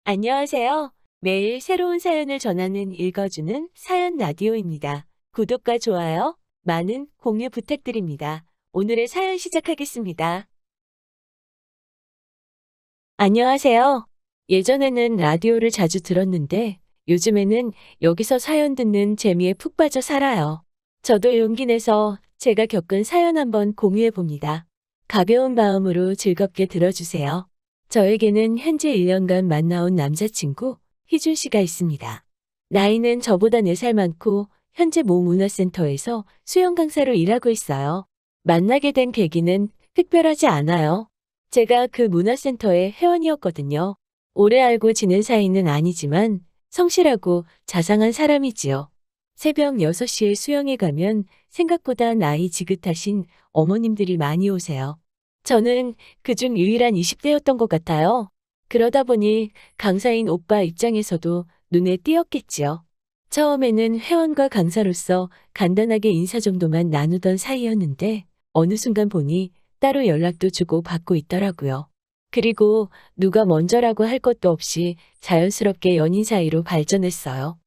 안녕하세요. 매일 새로운 사연을 전하는 읽어주는 사연 라디오입니다. 구독과 좋아요, 많은 공유 부탁드립니다. 오늘의 사연 시작하겠습니다. 안녕하세요. 예전에는 라디오를 자주 들었는데 요즘에는 여기서 사연 듣는 재미에 푹 빠져 살아요. 저도 용기 내서 제가 겪은 사연 한번 공유해 봅니다. 가벼운 마음으로 즐겁게 들어주세요. 저에게는 현재 1년간 만나온 남자친구 희준 씨가 있습니다. 나이는 저보다 4살 많고 현재 모 문화센터에서 수영 강사로 일하고 있어요. 만나게 된 계기는 특별하지 않아요. 제가 그 문화센터의 회원이었거든요. 오래 알고 지낸 사이는 아니지만 성실하고 자상한 사람이지요. 새벽 6시에 수영에 가면 생각보다 나이 지긋하신 어머님들이 많이 오세요. 저는 그중 유일한 20대였던 것 같아요. 그러다 보니 강사인 오빠 입장에서도 눈에 띄었겠지요. 처음에는 회원과 강사로서 간단하게 인사 정도만 나누던 사이였는데 어느 순간 보니 따로 연락도 주고 받고 있더라고요. 그리고 누가 먼저라고 할 것도 없이 자연스럽게 연인 사이로 발전했어요.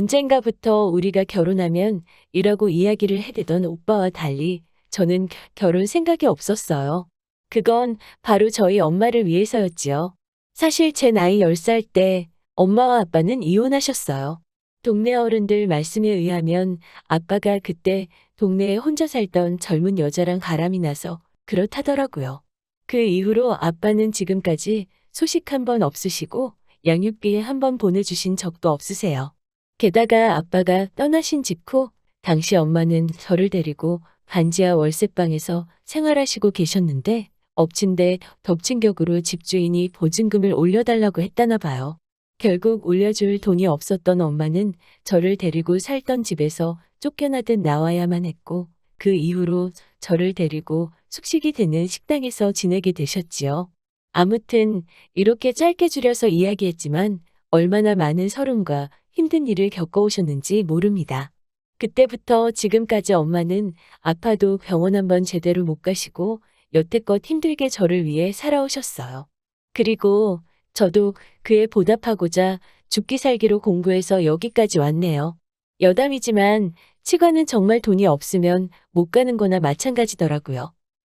언젠가부터 우리가 결혼하면 이라고 이야기를 해대던 오빠와 달리 저는 결혼 생각이 없었어요. 그건 바로 저희 엄마를 위해서였지요. 사실 제 나이 10살 때 엄마와 아빠는 이혼하셨어요. 동네 어른들 말씀에 의하면 아빠가 그때 동네에 혼자 살던 젊은 여자랑 바람이 나서 그렇다더라고요. 그 이후로 아빠는 지금까지 소식 한 번 없으시고 양육비 한 번 보내주신 적도 없으세요. 게다가 아빠가 떠나신 직후 당시 엄마는 저를 데리고 반지하 월세방에서 생활하시고 계셨는데 엎친 데 덮친 격으로 집주인이 보증금을 올려달라고 했다나 봐요. 결국 올려줄 돈이 없었던 엄마는 저를 데리고 살던 집에서 쫓겨나듯 나와야만 했고 그 이후로 저를 데리고 숙식이 되는 식당에서 지내게 되셨지요. 아무튼 이렇게 짧게 줄여서 이야기했지만 얼마나 많은 서름과 힘든 일을 겪어오셨는지 모릅니다. 그때부터 지금까지 엄마는 아파도 병원 한번 제대로 못 가시고 여태껏 힘들게 저를 위해 살아오셨어요. 그리고 저도 그에 보답하고자 죽기 살기로 공부해서 여기까지 왔네요. 여담이지만 치과는 정말 돈이 없으면 못 가는 거나 마찬가지더라고요.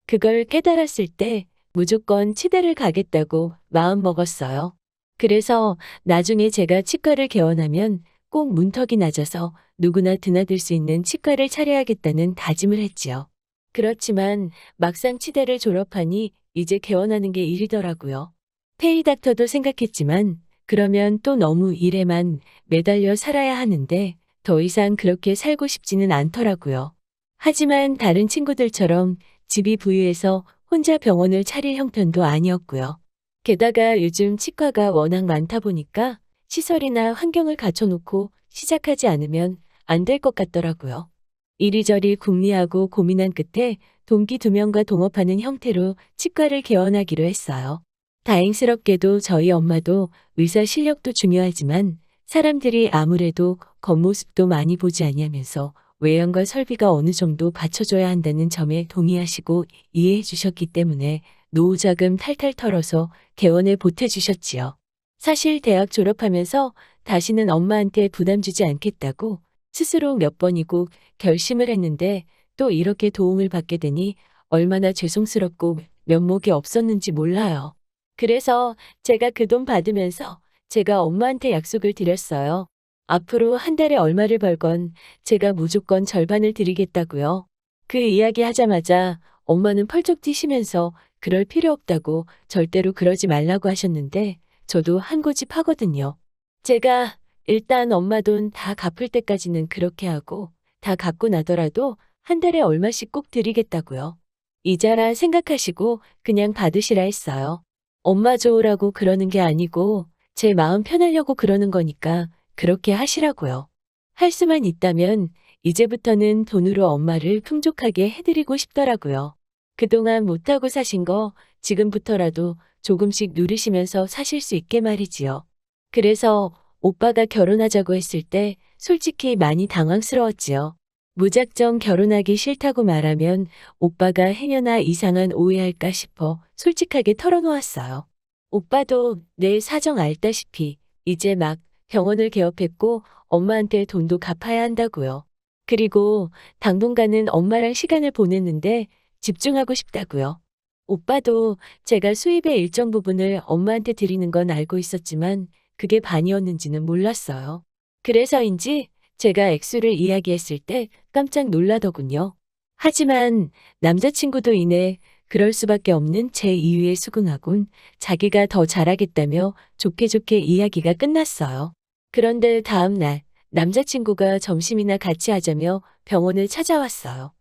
그걸 깨달았을 때 무조건 치대를 가겠다고 마음먹었어요. 그래서 나중에 제가 치과를 개원하면 꼭 문턱이 낮아서 누구나 드나들 수 있는 치과를 차려야겠다는 다짐을 했지요. 그렇지만 막상 치대를 졸업하니 이제 개원하는 게 일이더라고요. 페이닥터도 생각했지만 그러면 또 너무 일에만 매달려 살아야 하는데 더 이상 그렇게 살고 싶지는 않더라고요. 하지만 다른 친구들처럼 집이 부유해서 혼자 병원을 차릴 형편도 아니었고요. 게다가 요즘 치과가 워낙 많다 보니까 시설이나 환경을 갖춰놓고 시작하지 않으면 안 될 것 같더라고요. 이리저리 궁리하고 고민한 끝에 동기 2명과 동업하는 형태로 치과를 개원하기로 했어요. 다행스럽게도 저희 엄마도 의사 실력도 중요하지만 사람들이 아무래도 겉모습도 많이 보지 않냐면서 외형과 설비가 어느 정도 받쳐줘야 한다는 점에 동의하시고 이해해 주셨기 때문에 노후자금 탈탈 털어서 개원에 보태주셨지요. 사실 대학 졸업하면서 다시는 엄마한테 부담 주지 않겠다고 스스로 몇 번이고 결심을 했는데 또 이렇게 도움을 받게 되니 얼마나 죄송스럽고 면목이 없었는지 몰라요. 그래서 제가 그 돈 받으면서 제가 엄마한테 약속을 드렸어요. 앞으로 한 달에 얼마를 벌건 제가 무조건 절반을 드리겠다고요. 그 이야기 하자마자 엄마는 펄쩍 뛰시면서 그럴 필요 없다고 절대로 그러지 말라고 하셨는데 저도 한 고집 하거든요. 제가 일단 엄마 돈 다 갚을 때까지는 그렇게 하고 다 갚고 나더라도 한 달에 얼마씩 꼭 드리겠다고요. 이자라 생각하시고 그냥 받으시라 했어요. 엄마 좋으라고 그러는 게 아니고 제 마음 편하려고 그러는 거니까 그렇게 하시라고요. 할 수만 있다면 이제부터는 돈으로 엄마를 풍족하게 해드리고 싶더라고요. 그동안 못하고 사신 거 지금부터라도 조금씩 누리시면서 사실 수 있게 말이지요. 그래서 오빠가 결혼하자고 했을 때 솔직히 많이 당황스러웠지요. 무작정 결혼하기 싫다고 말하면 오빠가 행여나 이상한 오해할까 싶어 솔직하게 털어놓았어요. 오빠도 내 사정 알다시피 이제 막 병원을 개업했고 엄마한테 돈도 갚아야 한다고요. 그리고 당분간은 엄마랑 시간을 보냈는데 집중하고 싶다고요. 오빠도 제가 수입의 일정 부분을 엄마한테 드리는 건 알고 있었지만 그게 반이었는지는 몰랐어요. 그래서인지 제가 액수를 이야기했을 때 깜짝 놀라더군요. 하지만 남자친구도 이내 그럴 수밖에 없는 제 이유에 수긍하곤 자기가 더 잘하겠다며 좋게 좋게 이야기가 끝났어요. 그런데 다음 날 남자친구가 점심이나 같이 하자며 병원을 찾아왔어요.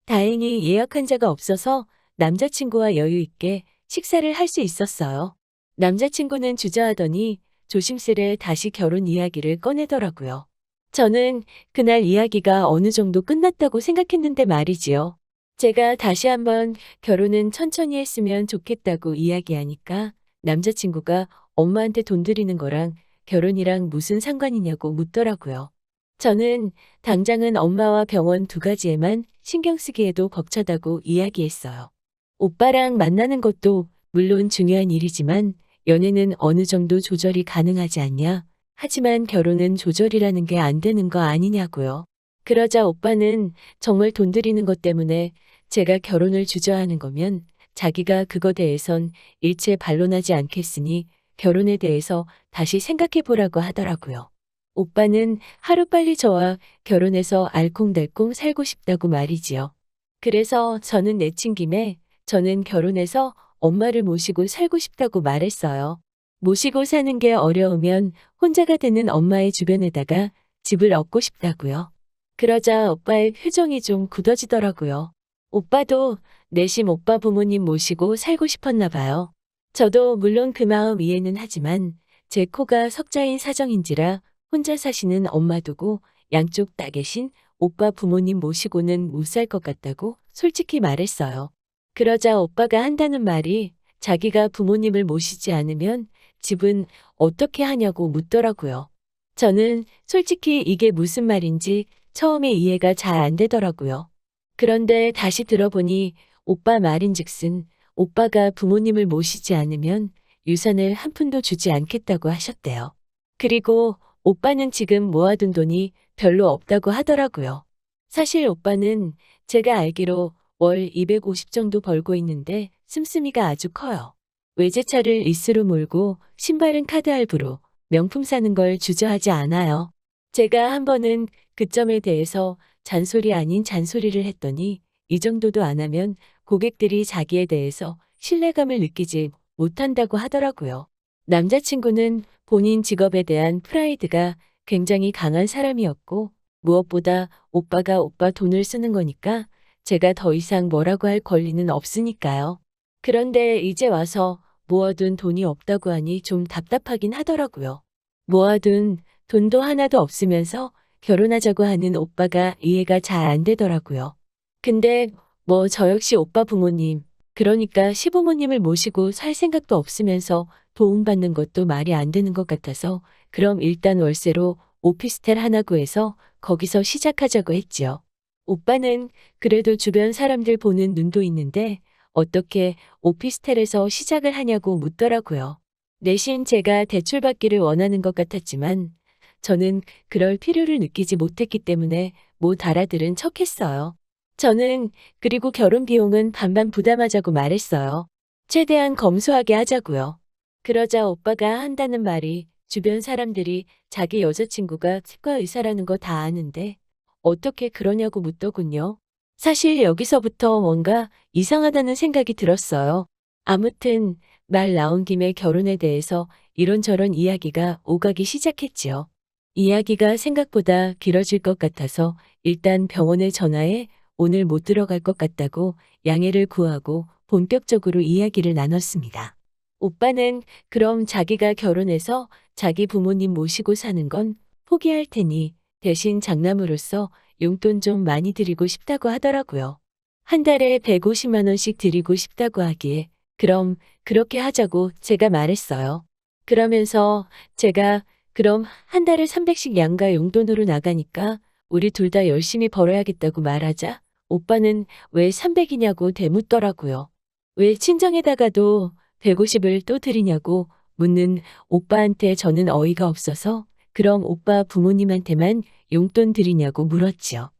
다행히 예약 환자가 없어서 남자친구와 여유 있게 식사를 할 수 있었어요. 남자친구는 주저하더니 조심스레 다시 결혼 이야기를 꺼내더라고요. 저는 그날 이야기가 어느 정도 끝났다고 생각했는데 말이지요. 제가 다시 한번 결혼은 천천히 했으면 좋겠다고 이야기하니까 남자친구가 엄마한테 돈 드리는 거랑 결혼이랑 무슨 상관이냐고 묻더라고요. 저는 당장은 엄마와 병원 두 가지에만 신경 쓰기에도 벅차다고 이야기했어요. 오빠랑 만나는 것도 물론 중요한 일이지만 연애는 어느 정도 조절이 가능하지 않냐? 하지만 결혼은 조절이라는 게 안 되는 거 아니냐고요. 그러자 오빠는 정말 돈 들이는 것 때문에 제가 결혼을 주저하는 거면 자기가 그거 대해선 일체 반론하지 않겠으니 결혼에 대해서 다시 생각해 보라고 하더라고요. 오빠는 하루빨리 저와 결혼해서 알콩달콩 살고 싶다고 말이지요. 그래서 저는 내친 김에 저는 결혼해서 엄마를 모시고 살고 싶다고 말했어요. 모시고 사는 게 어려우면 혼자가 되는 엄마의 주변에다가 집을 얻고 싶다고요. 그러자 오빠의 표정이 좀 굳어지더라고요. 오빠도 내심 오빠 부모님 모시고 살고 싶었나 봐요. 저도 물론 그 마음 이해는 하지만 제 코가 석자인 사정인지라 혼자 사시는 엄마 두고 양쪽 다 계신 오빠 부모님 모시고는 못 살 것 같다고 솔직히 말했어요. 그러자 오빠가 한다는 말이 자기가 부모님을 모시지 않으면 집은 어떻게 하냐고 묻더라고요. 저는 솔직히 이게 무슨 말인지 처음에 이해가 잘 안 되더라고요. 그런데 다시 들어보니 오빠 말인즉슨 오빠가 부모님을 모시지 않으면 유산을 한 푼도 주지 않겠다고 하셨대요. 그리고 오빠는 지금 모아둔 돈이 별로 없다고 하더라고요. 사실 오빠는 제가 알기로 월 250 정도 벌고 있는데 씀씀이가 아주 커요. 외제차를 리스로 몰고 신발은 카드 할부로 명품 사는 걸 주저하지 않아요. 제가 한 번은 그 점에 대해서 잔소리 아닌 잔소리를 했더니 이 정도도 안 하면 고객들이 자기에 대해서 신뢰감을 느끼지 못한다고 하더라고요. 남자친구는 본인 직업에 대한 프라이드가 굉장히 강한 사람이었고 무엇보다 오빠가 오빠 돈을 쓰는 거니까 제가 더 이상 뭐라고 할 권리는 없으니까요. 그런데 이제 와서 모아둔 돈이 없다고 하니 좀 답답하긴 하더라고요. 모아둔 돈도 하나도 없으면서 결혼하자고 하는 오빠가 이해가 잘 안 되더라고요. 근데 뭐 저 역시 오빠 부모님, 그러니까 시부모님을 모시고 살 생각도 없으면서 도움받는 것도 말이 안 되는 것 같아서 그럼 일단 월세로 오피스텔 하나 구해서 거기서 시작하자고 했지요. 오빠는 그래도 주변 사람들 보는 눈도 있는데 어떻게 오피스텔에서 시작을 하냐고 묻더라고요. 내심 제가 대출받기를 원하는 것 같았지만 저는 그럴 필요를 느끼지 못했기 때문에 못 알아들은 척했어요. 저는 그리고 결혼 비용은 반반 부담하자고 말했어요. 최대한 검소하게 하자고요. 그러자 오빠가 한다는 말이 주변 사람들이 자기 여자친구가 치과 의사라는 거 다 아는데 어떻게 그러냐고 묻더군요. 사실 여기서부터 뭔가 이상하다는 생각이 들었어요. 아무튼 말 나온 김에 결혼에 대해서 이런저런 이야기가 오가기 시작했지요. 이야기가 생각보다 길어질 것 같아서 일단 병원에 전화해 오늘 못 들어갈 것 같다고 양해를 구하고 본격적으로 이야기를 나눴습니다. 오빠는 그럼 자기가 결혼해서 자기 부모님 모시고 사는 건 포기할 테니 대신 장남으로서 용돈 좀 많이 드리고 싶다고 하더라고요. 한 달에 150만 원씩 드리고 싶다고 하기에 그럼 그렇게 하자고 제가 말했어요. 그러면서 제가 그럼 한 달에 300씩 양가 용돈으로 나가니까 우리 둘 다 열심히 벌어야겠다고 말하자 오빠는 왜 300이냐고 대묻더라고요. 왜 친정에다가도 150을 또 드리냐고 묻는 오빠한테 저는 어이가 없어서 그럼 오빠 부모님한테만 용돈 드리냐고 물었지요.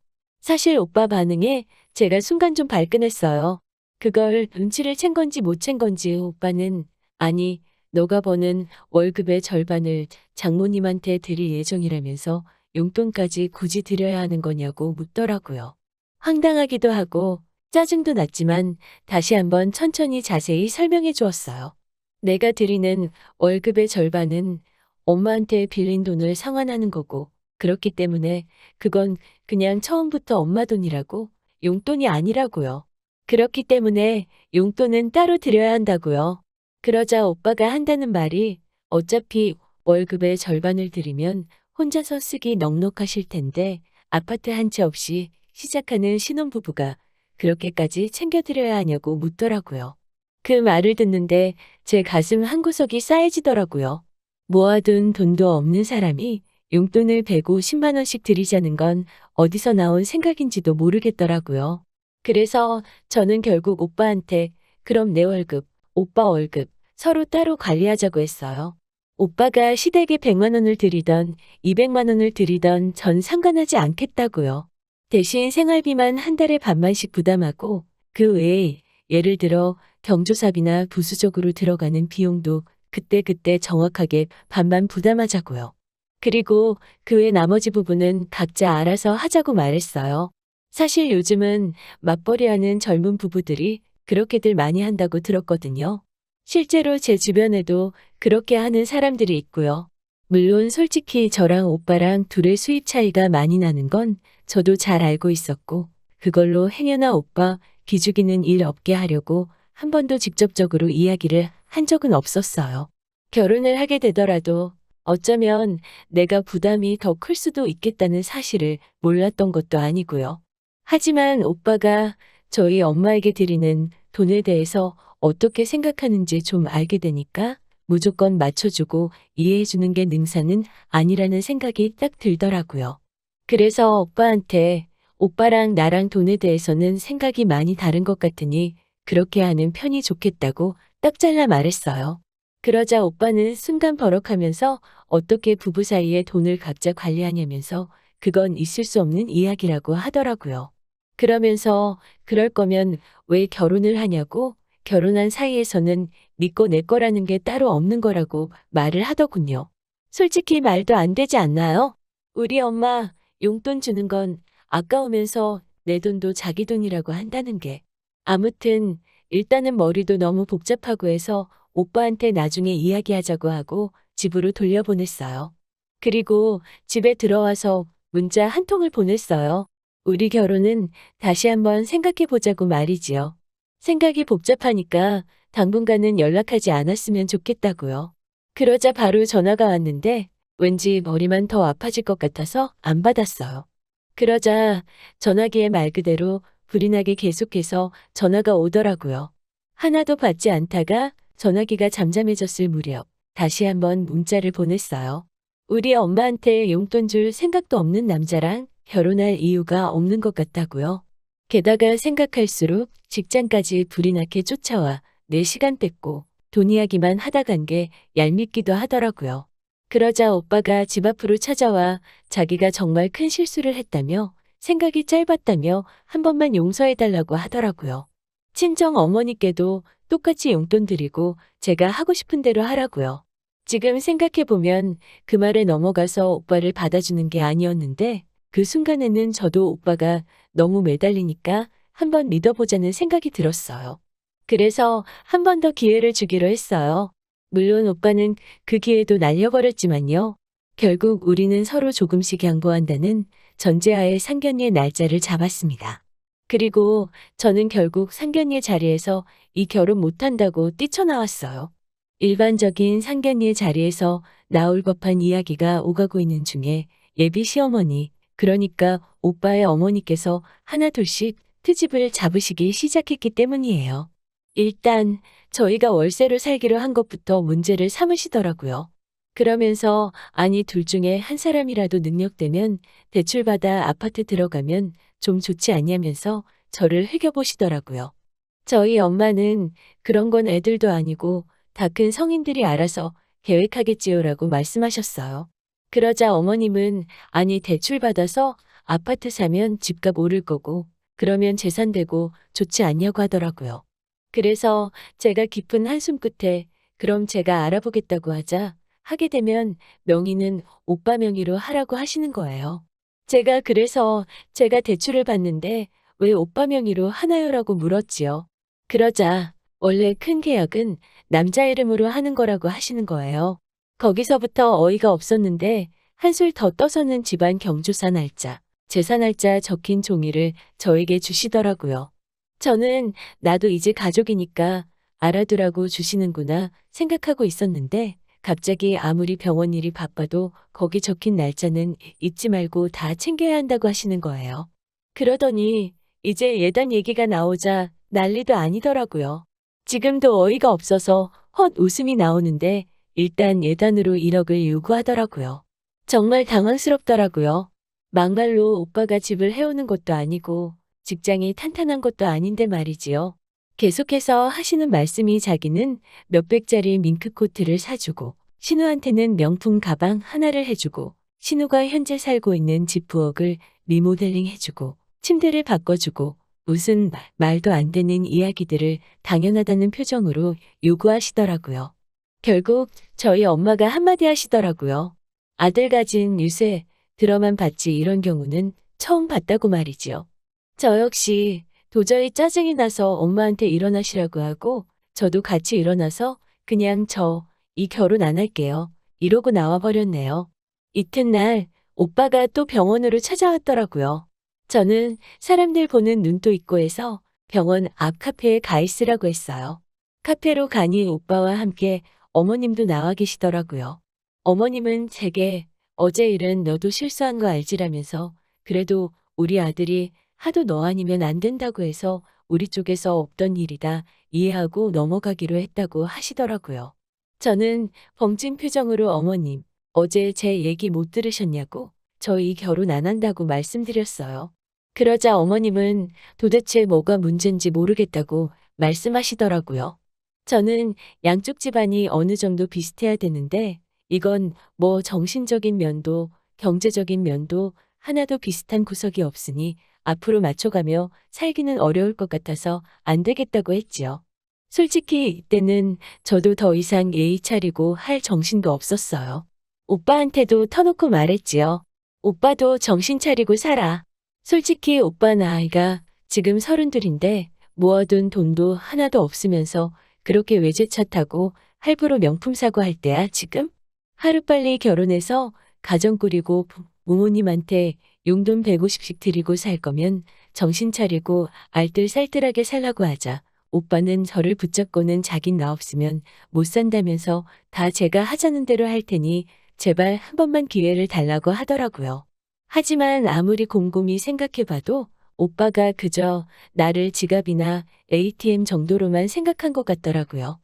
사실 오빠 반응에 제가 순간 좀 발끈했어요. 그걸 눈치를 챈 건지 못 챈 건지 오빠는 아니, 너가 버는 월급의 절반을 장모님한테 드릴 예정이라면서 용돈까지 굳이 드려야 하는 거냐고 묻더라고요. 황당하기도 하고 짜증도 났지만 다시 한번 천천히 자세히 설명해 주었어요. 내가 드리는 월급의 절반은 엄마한테 빌린 돈을 상환하는 거고 그렇기 때문에 그건 그냥 처음부터 엄마 돈이라고 용돈이 아니라고요. 그렇기 때문에 용돈은 따로 드려야 한다고요. 그러자 오빠가 한다는 말이 어차피 월급의 절반을 드리면 혼자서 쓰기 넉넉하실 텐데 아파트 한 채 없이 시작하는 신혼부부가 그렇게까지 챙겨드려야 하냐고 묻더라고요. 그 말을 듣는데 제 가슴 한구석이 싸해지더라고요. 모아둔 돈도 없는 사람이 용돈을 150만 원씩 드리자는 건 어디서 나온 생각인지도 모르겠더라고요. 그래서 저는 결국 오빠한테 그럼 내 월급, 오빠 월급 서로 따로 관리하자고 했어요. 오빠가 시댁에 100만 원을 드리던 200만 원을 드리던 전 상관하지 않겠다고요. 대신 생활비만 한 달에 반만씩 부담하고 그 외에 예를 들어 경조사비나 부수적으로 들어가는 비용도 그때그때 정확하게 반만 부담하자고요. 그리고 그 외 나머지 부분은 각자 알아서 하자고 말했어요. 사실 요즘은 맞벌이하는 젊은 부부들이 그렇게들 많이 한다고 들었거든요. 실제로 제 주변에도 그렇게 하는 사람들이 있고요. 물론 솔직히 저랑 오빠랑 둘의 수입 차이가 많이 나는 건 저도 잘 알고 있었고 그걸로 행여나 오빠 기죽이는 일 없게 하려고 한 번도 직접적으로 이야기를 한 적은 없었어요. 결혼을 하게 되더라도 어쩌면 내가 부담이 더 클 수도 있겠다는 사실을 몰랐던 것도 아니고요. 하지만 오빠가 저희 엄마에게 드리는 돈에 대해서 어떻게 생각하는지 좀 알게 되니까 무조건 맞춰주고 이해해주는 게 능사는 아니라는 생각이 딱 들더라고요. 그래서 오빠한테 오빠랑 나랑 돈에 대해서는 생각이 많이 다른 것 같으니 그렇게 하는 편이 좋겠다고 딱 잘라 말했어요. 그러자 오빠는 순간 버럭하면서 어떻게 부부 사이에 돈을 각자 관리하냐면서 그건 있을 수 없는 이야기라고 하더라고요. 그러면서 그럴 거면 왜 결혼을 하냐고 결혼한 사이에서는 네 거 내 거라는 게 따로 없는 거라고 말을 하더군요. 솔직히 말도 안 되지 않나요? 우리 엄마 용돈 주는 건 아까우면서 내 돈도 자기 돈이라고 한다는 게. 아무튼 일단은 머리도 너무 복잡하고 해서 오빠한테 나중에 이야기하자고 하고 집으로 돌려보냈어요. 그리고 집에 들어와서 문자 한 통을 보냈어요. 우리 결혼은 다시 한번 생각해 보자고 말이지요. 생각이 복잡하니까 당분간은 연락하지 않았으면 좋겠다고요. 그러자 바로 전화가 왔는데 왠지 머리만 더 아파질 것 같아서 안 받았어요. 그러자 전화기에 말 그대로 불이 나게 계속해서 전화가 오더라고요. 하나도 받지 않다가 전화기가 잠잠해졌을 무렵 다시 한번 문자를 보냈어요. 우리 엄마한테 용돈 줄 생각도 없는 남자랑 결혼할 이유가 없는 것 같다고요. 게다가 생각할수록 직장까지 불이 나게 쫓아와 내 시간 뺏고 돈 이야기만 하다 간 게 얄밉기도 하더라고요. 그러자 오빠가 집 앞으로 찾아와 자기가 정말 큰 실수를 했다며 생각이 짧았다며 한 번만 용서해달라고 하더라고요. 친정 어머니께도 똑같이 용돈 드리고 제가 하고 싶은 대로 하라고요. 지금 생각해보면 그 말에 넘어가서 오빠를 받아주는 게 아니었는데 그 순간에는 저도 오빠가 너무 매달리니까 한번 믿어보자는 생각이 들었어요. 그래서 한 번 더 기회를 주기로 했어요. 물론 오빠는 그 기회도 날려버렸지만요. 결국 우리는 서로 조금씩 양보한다는 전제하에 상견례 날짜를 잡았습니다. 그리고 저는 결국 상견례 자리에서 이 결혼 못한다고 뛰쳐나왔어요. 일반적인 상견례 자리에서 나올 법한 이야기가 오가고 있는 중에 예비 시어머니, 그러니까 오빠의 어머니께서 하나둘씩 트집을 잡으시기 시작했기 때문이에요. 일단 저희가 월세로 살기로 한 것부터 문제를 삼으시더라고요. 그러면서 아니 둘 중에 한 사람이라도 능력되면 대출받아 아파트 들어가면 좀 좋지 않냐면서 저를 흘겨보시더라고요. 저희 엄마는 그런 건 애들도 아니고 다 큰 성인들이 알아서 계획하겠지요라고 말씀하셨어요. 그러자 어머님은 아니 대출 받아서 아파트 사면 집값 오를 거고 그러면 재산 되고 좋지 않냐고 하더라고요. 그래서 제가 깊은 한숨 끝에 그럼 제가 알아보겠다고 하자 하게 되면 명의는 오빠 명의로 하라고 하시는 거예요. 제가 그래서 제가 대출을 받는데 왜 오빠 명의로 하나요라고 물었지요. 그러자 원래 큰 계약은 남자 이름으로 하는 거라고 하시는 거예요. 거기서부터 어이가 없었는데 한술 더 떠서는 집안 경조사 날짜, 제사 날짜 적힌 종이를 저에게 주시더라고요. 저는 나도 이제 가족이니까 알아두라고 주시는구나 생각하고 있었는데 갑자기 아무리 병원 일이 바빠도 거기 적힌 날짜는 잊지 말고 다 챙겨야 한다고 하시는 거예요. 그러더니 이제 예단 얘기가 나오자 난리도 아니더라고요. 지금도 어이가 없어서 헛 웃음이 나오는데 일단 예단으로 1억을 요구하더라고요. 정말 당황스럽더라고요. 막말로 오빠가 집을 해오는 것도 아니고 직장이 탄탄한 것도 아닌데 말이지요. 계속해서 하시는 말씀이 자기는 몇백짜리 밍크코트를 사주고 신우한테는 명품 가방 하나를 해주고 신우가 현재 살고 있는 집 부엌을 리모델링 해주고 침대를 바꿔주고 무슨 말도 안 되는 이야기들을 당연하다는 표정으로 요구하시더라고요. 결국 저희 엄마가 한마디 하시더라고요. 아들 가진 유세 들어만 봤지 이런 경우는 처음 봤다고 말이지요. 저 역시 도저히 짜증이 나서 엄마한테 일어나시라고 하고 저도 같이 일어나서 그냥 저 이 결혼 안 할게요. 이러고 나와 버렸네요. 이튿날 오빠가 또 병원으로 찾아왔더라고요. 저는 사람들 보는 눈도 있고 해서 병원 앞 카페에 가 있으라고 했어요. 카페로 가니 오빠와 함께 어머님도 나와 계시더라고요. 어머님은 제게 어제 일은 너도 실수한 거 알지라면서 그래도 우리 아들이 하도 너 아니면 안 된다고 해서 우리 쪽에서 없던 일이다 이해하고 넘어가기로 했다고 하시더라고요. 저는 벙찐 표정으로 어머님, 어제 제 얘기 못 들으셨냐고 저희 결혼 안 한다고 말씀드렸어요. 그러자 어머님은 도대체 뭐가 문제인지 모르겠다고 말씀하시더라고요. 저는 양쪽 집안이 어느 정도 비슷해야 되는데 이건 뭐 정신적인 면도 경제적인 면도 하나도 비슷한 구석이 없으니 앞으로 맞춰가며 살기는 어려울 것 같아서 안 되겠다고 했지요. 솔직히 이때는 저도 더 이상 예의 차리고 할 정신도 없었어요. 오빠한테도 터놓고 말했지요. 오빠도 정신 차리고 살아. 솔직히 오빠 나이가 지금 32인데 모아둔 돈도 하나도 없으면서 그렇게 외제차 타고 할부로 명품 사고 할 때야 지금? 하루빨리 결혼해서 가정 꾸리고 부모님한테 용돈 150씩 드리고 살 거면 정신 차리고 알뜰살뜰하게 살라고 하자. 오빠는 저를 붙잡고는 자긴 나 없으면 못 산다면서 다 제가 하자는 대로 할 테니 제발 한 번만 기회를 달라고 하더라고요. 하지만 아무리 곰곰이 생각해봐도 오빠가 그저 나를 지갑이나 ATM 정도로만 생각한 것 같더라고요.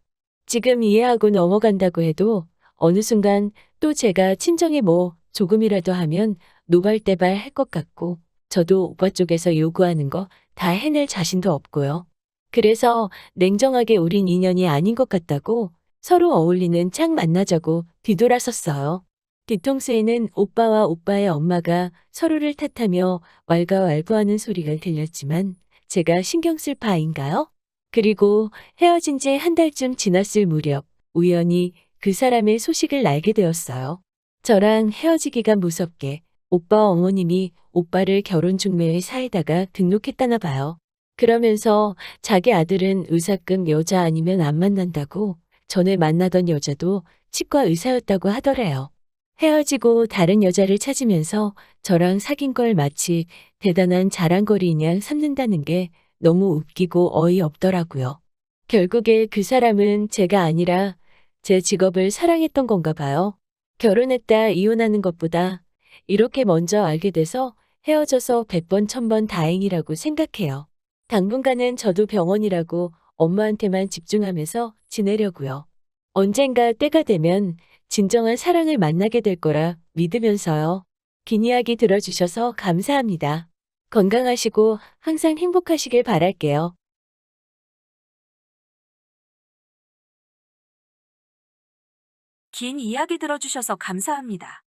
지금 이해하고 넘어간다고 해도 어느 순간 또 제가 친정에 뭐 조금이라도 하면 노발대발 할 것 같고 저도 오빠 쪽에서 요구하는 거 다 해낼 자신도 없고요. 그래서 냉정하게 우린 인연이 아닌 것 같다고 서로 어울리는 짝 만나자고 뒤돌아섰어요. 뒤통수에는 오빠와 오빠의 엄마가 서로를 탓하며 왈가왈부하는 소리가 들렸지만 제가 신경 쓸 바인가요? 그리고 헤어진 지 한 달쯤 지났을 무렵 우연히 그 사람의 소식을 알게 되었어요. 저랑 헤어지기가 무섭게 오빠 어머님이 오빠를 결혼 중매의 사에다가 등록했다나 봐요. 그러면서 자기 아들은 의사급 여자 아니면 안 만난다고 전에 만나던 여자도 치과 의사였다고 하더래요. 헤어지고 다른 여자를 찾으면서 저랑 사귄 걸 마치 대단한 자랑거리 양 삼는다는 게 너무 웃기고 어이없더라고요. 결국에 그 사람은 제가 아니라 제 직업을 사랑했던 건가 봐요. 결혼했다 이혼하는 것보다 이렇게 먼저 알게 돼서 헤어져서 100번 1000번 다행이라고 생각해요. 당분간은 저도 병원이라고 엄마한테만 집중하면서 지내려고요. 언젠가 때가 되면 진정한 사랑을 만나게 될 거라 믿으면서요. 긴 이야기 들어주셔서 감사합니다. 건강하시고 항상 행복하시길 바랄게요. 긴 이야기 들어주셔서 감사합니다.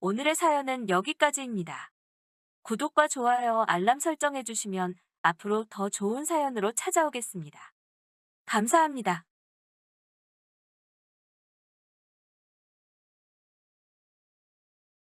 오늘의 사연은 여기까지입니다. 구독과 좋아요, 알람 설정해주시면 앞으로 더 좋은 사연으로 찾아오겠습니다. 감사합니다.